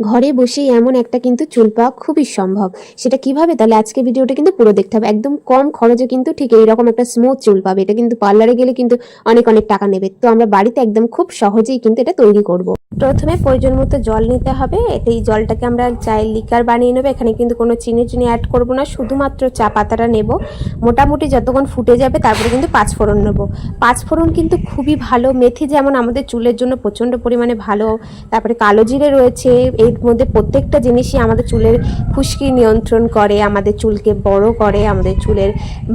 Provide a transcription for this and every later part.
ঘরে বসেই এমন একটা কিন্তু চুল পাওয়া খুবই সম্ভব। সেটা কিভাবে? তাহলে আজকে ভিডিওটা কিন্তু পুরো দেখতে হবে। একদম কম খরচে কিন্তু ঠিক এইরকম একটা স্মুথ চুল পাবে। এটা কিন্তু পার্লারে গেলে কিন্তু অনেক অনেক টাকা নেবে। তো আমরা বাড়িতে একদম খুব সহজেই কিন্তু এটা তৈরি করব। প্রথমে প্রয়োজন মতো জল নিতে হবে। এই জলটাকে আমরা চায়ের লিকার বানিয়ে নেবো। এখানে কিন্তু কোনো চিনি অ্যাড করব না, শুধুমাত্র চা পাতাটা নেব। মোটামুটি যতক্ষণ ফুটে যাবে তারপরে কিন্তু পাঁচফোড়ন নেব। পাঁচফোড়ন কিন্তু খুবই ভালো। মেথি যেমন আমাদের চুলের জন্য প্রচণ্ড পরিমাণে ভালো, তারপরে কালো জিরে রয়েছে। এর মধ্যে প্রত্যেকটা জিনিসই আমাদের চুলের খুশকি নিয়ন্ত্রণ করে, আমাদের চুলকে বড় করে, আমাদের চুলের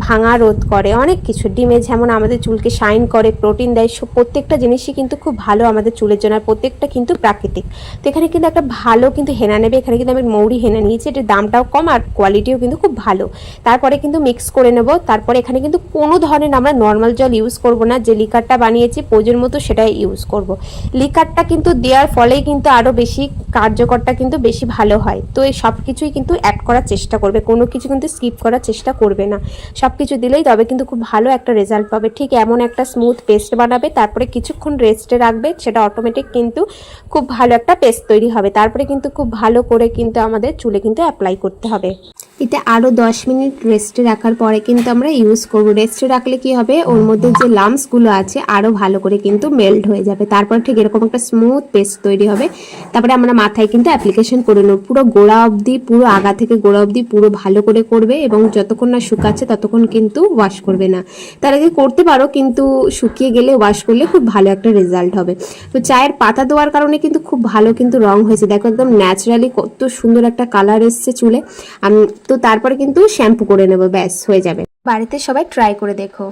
ভাঙা রোধ করে, অনেক কিছু। ডিমে যেমন আমাদের চুলকে শাইন করে, প্রোটিন দেয়, প্রত্যেকটা জিনিসই কিন্তু খুব ভালো আমাদের চুলের জন্য। আর প্রত্যেকটা কিন্তু প্রাকৃতিক। তো এখানে কিন্তু একটা ভালো কিন্তু হেনা নেবে। এখানে কিন্তু আমি মৌরি হেনা নিয়েছি। এটার দামটাও কম আর কোয়ালিটিও কিন্তু খুব ভালো। তারপরে কিন্তু মিক্স করে নেব। তারপরে এখানে কিন্তু কোনো ধরনের আমরা নর্মাল জল ইউজ করব না। যে লিকারটা বানিয়েছি প্রয়োজন মতো সেটাই ইউজ করব। লিকারটা কিন্তু দেওয়ার ফলেই কিন্তু আরও বেশি কার্যকরটা কিন্তু বেশি ভালো হয়। তো এই সব কিছুই কিন্তু অ্যাড করার চেষ্টা করবে, কোনো কিছু কিন্তু স্কিপ করার চেষ্টা করবে না। সব কিছু দিলেই তবে কিন্তু খুব ভালো একটা রেজাল্ট পাবে। ঠিক এমন একটা স্মুথ পেস্ট বানাবে, তারপরে কিছুক্ষণ রেস্টে রাখবে, সেটা অটোমেটিক কিন্তু খুব ভালো একটা পেস্ট তৈরি হবে। তারপরে কিন্তু খুব ভালো করে কিন্তু আমাদের চুলে কিন্তু অ্যাপ্লাই করতে হবে। এটা আরও 10 মিনিট রেস্টে রাখার পরে কিন্তু আমরা ইউজ করব। রেস্টে রাখলে কি হবে, ওর মধ্যে যে লাম্পসগুলো আছে আরও ভালো করে কিন্তু মেল্ট হয়ে যাবে। তারপর ঠিক এরকম একটা স্মুথ পেস্ট তৈরি হবে। তারপরে আমরা মাথায় কিন্তু অ্যাপ্লিকেশন করে নেব। পুরো গোড়া অবধি, পুরো আগা থেকে গোড়া অবধি পুরো ভালো করে করবে, এবং যতক্ষণ না শুকাচ্ছে ততক্ষণ কিন্তু ওয়াশ করবে না। তার আগে করতে পারো, কিন্তু শুকিয়ে গেলে ওয়াশ করলে খুব ভালো একটা রেজাল্ট হবে। তো চায়ের পাতা দেওয়ার কারণে কিন্তু খুব ভালো কিন্তু রং হয়েছে। দেখো একদম ন্যাচারালি কত সুন্দর একটা কালার এসছে চুলে। তো তারপরে কিন্তু শ্যাম্পু করে নেবো, ব্যাস হয়ে যাবে। বাড়িতে সবাই ট্রাই করে দেখো।